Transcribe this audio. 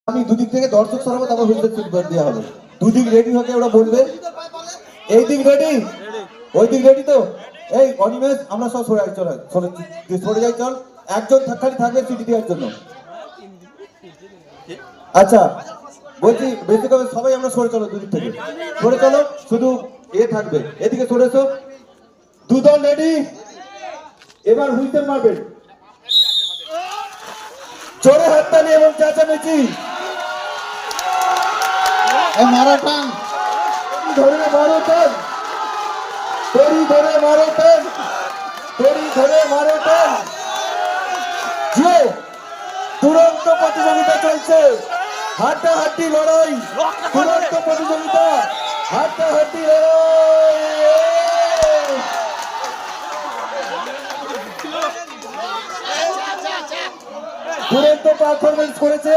আমি দুদিক থেকে দর্শক সরাবো, তারপর হুইসেল ফিডব্যাক দেওয়া হবে। দুদিক রেডি হতে ওরা বলবে, এই দিক রেডি, ওই দিক রেডি তো। এই অনিমেষ, আমরা সব সরে যাই, চল সরে যাই, চল। একজন খালি থাকবে সিটি দেওয়ার জন্য। আচ্ছা বলছি, বেশি করে সবাই আমরা সরে চলো, দুদিক থেকে সরে চলো, শুধু এ থাকবে, এদিকে সরেছো। দুদল রেডি, এবার হুইসেল মারবেন। জোরে হাততালি এবং চেঁচামেচি। মারো টান, ধরে মারো টান, তরি ধরে মারো টান, তরি ধরে মারো টান। যে দুরন্ত প্রতিযোগিতা চলছে, হাড্ডাহাড্ডি লড়াই, দুরন্ত প্রতিযোগিতা, হাড্ডাহাড্ডি লড়াই। দুরন্ত পারফরমেন্স করেছে